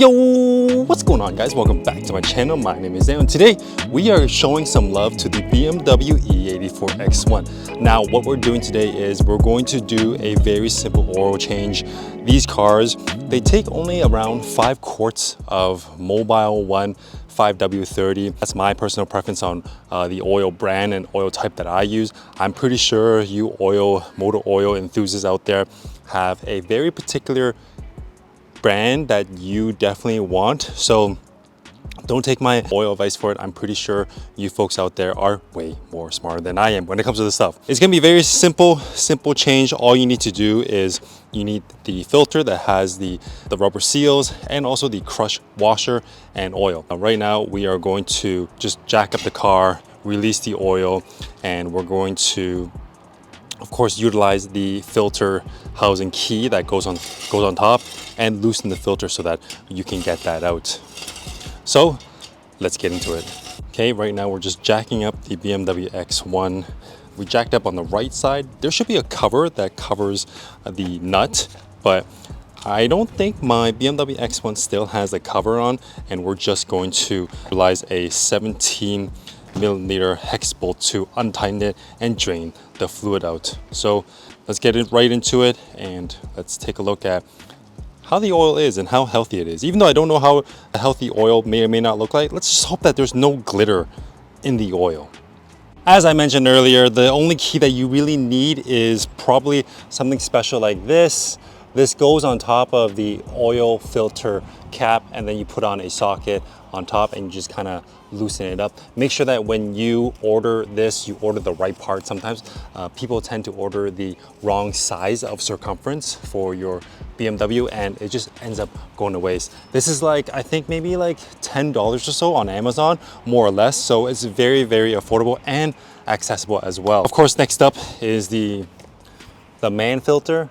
Yo, what's going on, guys? Welcome back to my channel. My name is Daniel. Today we are showing some love to the BMW E84 X1. Now what we're doing today is we're going to do a very simple oil change. These cars, they take only around 5 quarts of Mobile 1 5W30. That's my personal preference on the oil brand and oil type that I use. I'm pretty sure you motor oil enthusiasts out there have a very particular brand that you definitely want. So don't take my oil advice for it. I'm pretty sure you folks out there are way more smarter than I am when it comes to this stuff. It's gonna be very simple change. All you need to do is you need the filter that has the rubber seals and also the crush washer and oil. Right now we are going to just jack up the car, release the oil, and we're going to of course utilize the filter housing key that goes on top and loosen the filter so that you can get that out. So let's get into it. Okay, right now we're just jacking up the BMW X1. We jacked up on the right side. There should be a cover that covers the nut, but I don't think my BMW X1 still has a cover on, and we're just going to utilize a 17mm hex bolt to untighten it and drain the fluid out. So let's get right into it and let's take a look at how the oil is and how healthy it is. Even though I don't know how a healthy oil may or may not look like, let's just hope that there's no glitter in the oil. As I mentioned earlier, the only key that you really need is probably something special like this. This goes on top of the oil filter cap, and then you put on a socket on top and you just kind of loosen it up. Make sure that when you order this, you order the right part. Sometimes people tend to order the wrong size of circumference for your BMW and it just ends up going to waste. This is like, I think maybe like $10 or so on Amazon, more or less. So it's very, very affordable and accessible as well. Of course, next up is the man filter.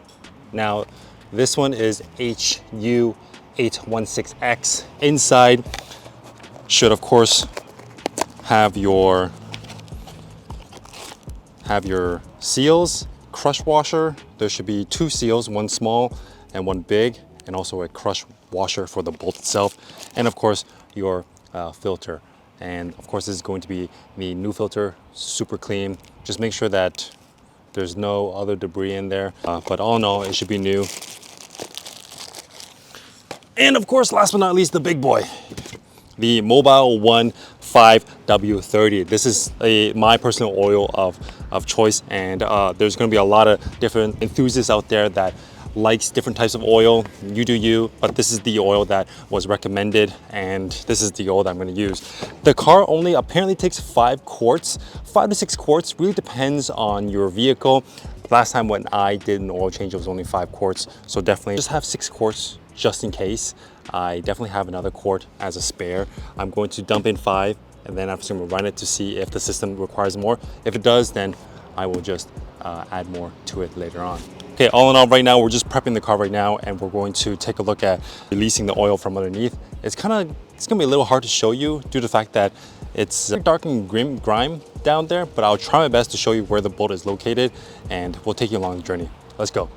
Now, this one is HU816X. Inside should of course have your seals, crush washer. There should be 2 seals, one small and one big, and also a crush washer for the bolt itself, and of course your filter. And of course this is going to be the new filter, super clean. Just make sure that there's no other debris in there, but all in all it should be new. And of course, last but not least, the big boy, the Mobile 1 5W30. This is my personal oil of choice, and there's going to be a lot of different enthusiasts out there that likes different types of oil. You do you, but this is the oil that was recommended, and this is the oil that I'm going to use. The car only apparently takes 5 quarts, 5 to 6 quarts, really depends on your vehicle. Last time when I did an oil change, it was only 5 quarts, so definitely just have 6 quarts just in case. I definitely have another quart as a spare. I'm going to dump in 5 and then I'm just going to run it to see if the system requires more. If it does, then I will just add more to it later on. Okay, all in all, right now we're just prepping the car right now, and we're going to take a look at releasing the oil from underneath. It's gonna be a little hard to show you due to the fact that it's dark and grime down there, but I'll try my best to show you where the bolt is located, and we'll take you along the journey. Let's go.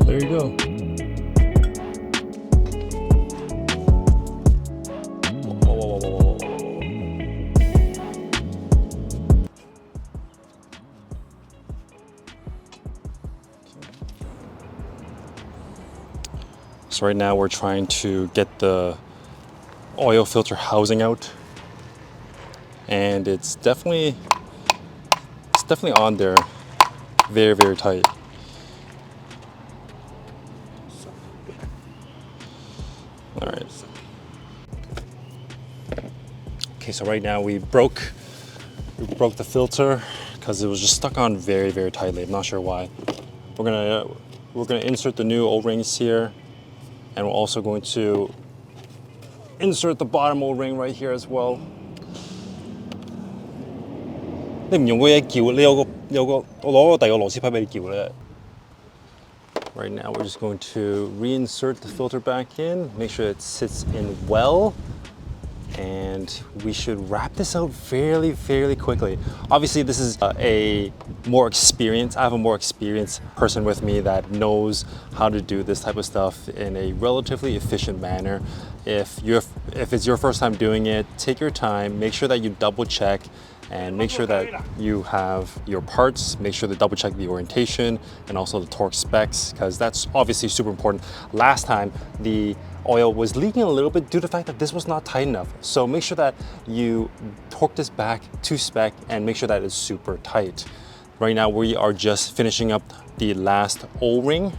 There you go. Whoa. So right now we're trying to get the oil filter housing out, and it's definitely on there, very, very tight. All right. Okay, so right now we broke the filter because it was just stuck on very, very tightly. I'm not sure why. We're gonna insert the new O-rings here, and we're also going to insert the bottom O-ring right here as well. 你唔用嗰嘢撬，你有個我攞個第二個螺絲批俾你撬咧。Right now we're just going to reinsert the filter back in, make sure it sits in well, and we should wrap this out fairly quickly. Obviously this is I have a more experienced person with me that knows how to do this type of stuff in a relatively efficient manner. If it's your first time doing it, take your time, make sure that you double check and make sure that you have your parts, make sure to double check the orientation and also the torque specs, because that's obviously super important. Last time the oil was leaking a little bit due to the fact that this was not tight enough. So make sure that you torque this back to spec and make sure that it's super tight. Right now we are just finishing up the last O-ring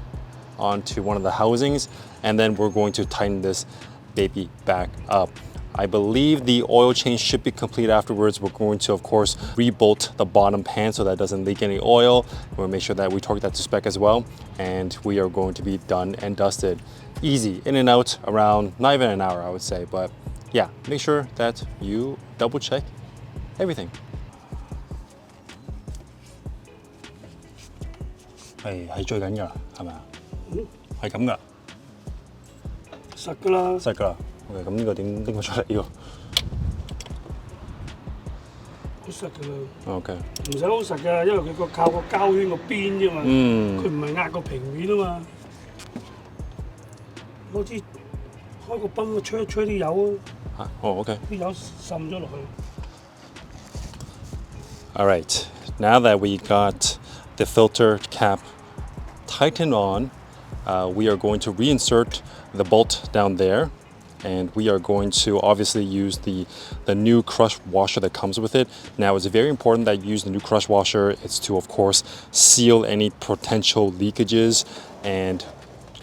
onto one of the housings, and then we're going to tighten this baby back up. I believe the oil change should be complete afterwards. We're going to, of course, rebolt the bottom pan so that it doesn't leak any oil. We'll make sure that we torque that to spec as well. And we are going to be done and dusted. Easy, in and out around, not even an hour, I would say. But yeah, make sure that you double check everything. 係最緊㗎，係咪啊？係咁㗎，實㗎啦，實㗎啦。OK， 咁呢個點拎佢出嚟呢個？好實㗎啦。OK。唔使好實㗎，因為佢靠個膠圈個邊啫嘛。佢唔係壓個平面啊嘛。攞支開個泵吹啲油啊。OK。啲油滲咗落去。All right. Now that we got the filter cap tightened on, we are going to reinsert the bolt down there, and we are going to obviously use the new crush washer that comes with it. Now it's very important that you use the new crush washer. It's to, of course, seal any potential leakages, and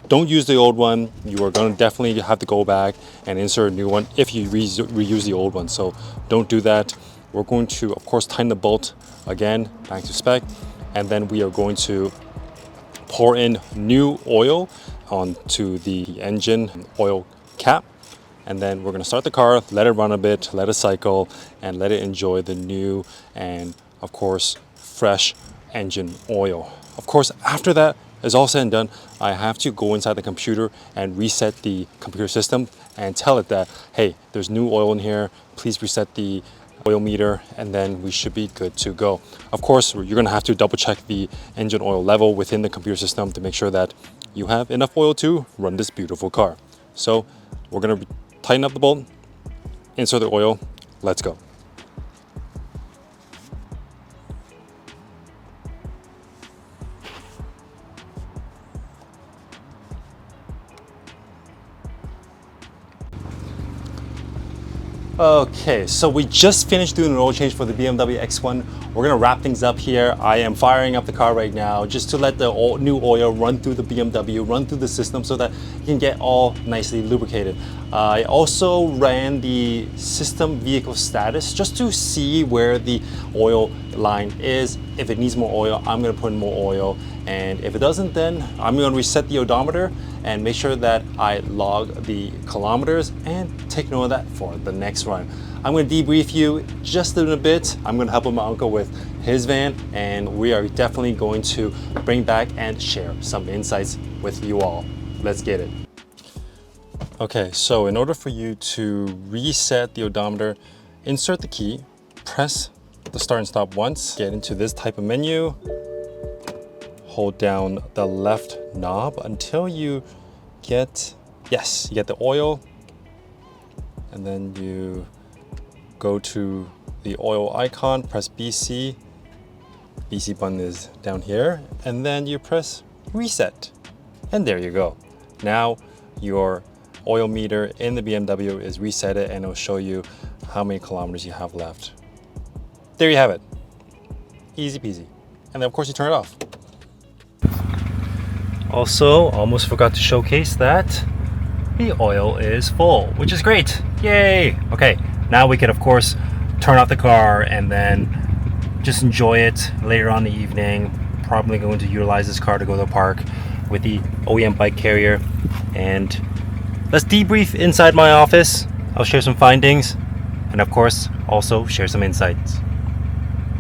don't use the old one. You are going to definitely have to go back and insert a new one if you reuse the old one, so don't do that. We're going to, of course, tighten the bolt again back to spec, and then we are going to pour in new oil onto the engine oil cap, and then we're going to start the car, let it run a bit, let it cycle, and let it enjoy the new and, of course, fresh engine oil. Of course, after that is all said and done, I have to go inside the computer and reset the computer system and tell it that, hey, there's new oil in here, please reset the oil meter, and then we should be good to go. Of course, you're going to have to double check the engine oil level within the computer system to make sure that you have enough oil to run this beautiful car. So we're going to tighten up the bolt, insert the oil, let's go. Okay, so we just finished doing an oil change for the BMW X1. We're gonna wrap things up here. I am firing up the car right now just to let the new oil run through the BMW, run through the system so that you can get all nicely lubricated. I also ran the system vehicle status just to see where the oil line is. If it needs more oil, I'm gonna put in more oil. And if it doesn't, then I'm gonna reset the odometer and make sure that I log the kilometers and take note of that for the next run. I'm gonna debrief you just in a bit. I'm gonna help my uncle with his van, and we are definitely going to bring back and share some insights with you all. Let's get it. Okay, so in order for you to reset the odometer, insert the key, press the start and stop once, get into this type of menu, hold down the left knob until you get, yes, you get the oil, and then you go to the oil icon, press BC. BC button is down here, and then you press reset. And there you go. Now your oil meter in the BMW is reset, and it'll show you how many kilometers you have left. There you have it. Easy peasy. And then of course you turn it off. Also, almost forgot to showcase that the oil is full, which is great. Yay! Okay, now we can of course turn off the car and then just enjoy it later on in the evening. Probably going to utilize this car to go to the park with the OEM bike carrier. And let's debrief inside my office. I'll share some findings and of course also share some insights.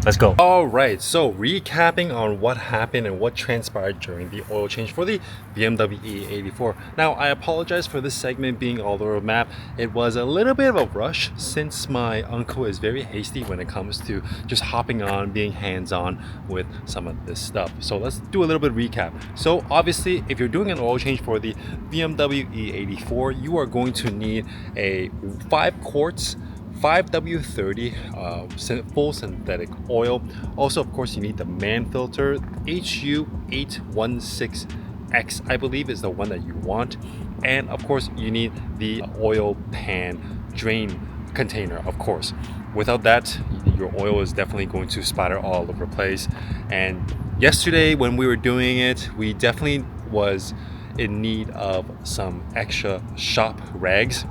Let's go. All right, so recapping on what happened and what transpired during the oil change for the BMW E84. Now, I apologize for this segment being all over the map. It was a little bit of a rush since my uncle is very hasty when it comes to just hopping on, being hands-on with some of this stuff. So let's do a little bit of recap. So obviously, if you're doing an oil change for the BMW E84, you are going to need a 5 quarts 5W30 full synthetic oil. Also, of course, you need the man filter. HU816X, I believe, is the one that you want. And of course, you need the oil pan drain container, of course. Without that, your oil is definitely going to splatter all over the place. And yesterday when we were doing it, we definitely was in need of some extra shop rags.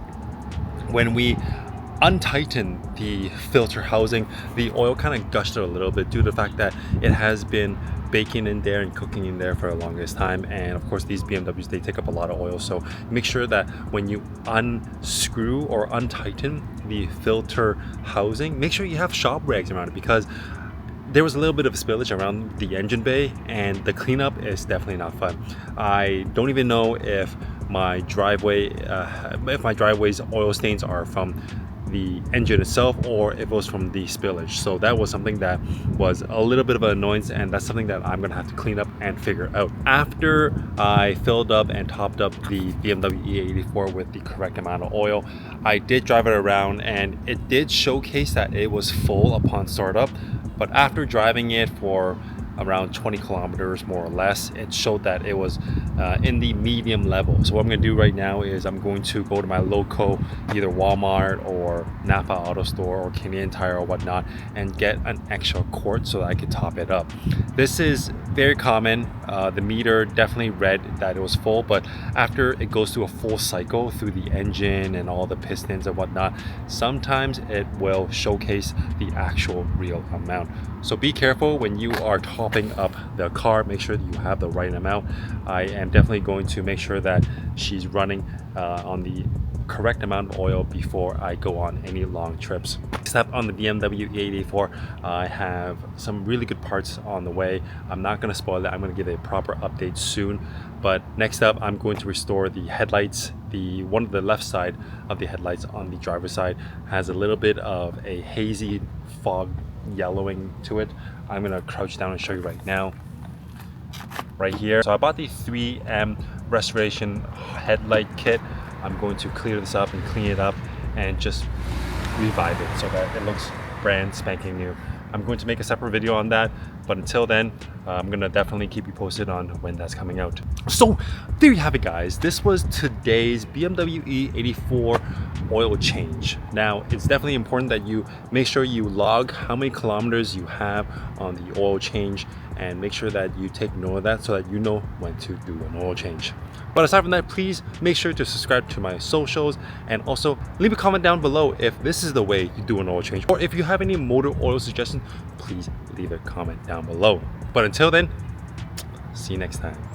When we untighten the filter housing, the oil kind of gushed a little bit due to the fact that it has been baking in there and cooking in there for the longest time. And of course, these BMWs, they take up a lot of oil, so make sure that when you unscrew or untighten the filter housing, make sure you have shop rags around it, because there was a little bit of spillage around the engine bay and the cleanup is definitely not fun. I don't even know if my driveway's oil stains are from the engine itself or if it was from the spillage. So that was something that was a little bit of an annoyance, and that's something that I'm gonna have to clean up and figure out. After I filled up and topped up the BMW E84 with the correct amount of oil, I did drive it around and it did showcase that it was full upon startup. But after driving it for around 20 kilometers more or less, it showed that it was in the medium level. So what I'm going to do right now is I'm going to go to my local, either Walmart or Napa Auto Store or Canadian Tire or whatnot, and get an extra quart so that I could top it up. This is very common. The meter definitely read that it was full, but after it goes through a full cycle through the engine and all the pistons and whatnot, sometimes it will showcase the actual real amount. So be careful when you are topping up the car. Make sure that you have the right amount. I am definitely going to make sure that she's running on the correct amount of oil before I go on any long trips. Next up on the BMW E84, I have some really good parts on the way. I'm not going to spoil it. I'm going to give a proper update soon. But next up, I'm going to restore the headlights. The one of the left side of the headlights on the driver's side has a little bit of a hazy fog yellowing to it. I'm going to crouch down and show you right now. Right here. So I bought the 3M restoration headlight kit. I'm going to clear this up and clean it up and just revive it so that it looks brand spanking new. I'm going to make a separate video on that, but until then, I'm gonna definitely keep you posted on when that's coming out. So there you have it, guys. This was today's BMW E84 oil change. Now, it's definitely important that you make sure you log how many kilometers you have on the oil change, and make sure that you take note of that so that you know when to do an oil change. But aside from that, please make sure to subscribe to my socials, and also leave a comment down below if this is the way you do an oil change, or if you have any motor oil suggestions, please leave a comment down below. But until then, see you next time.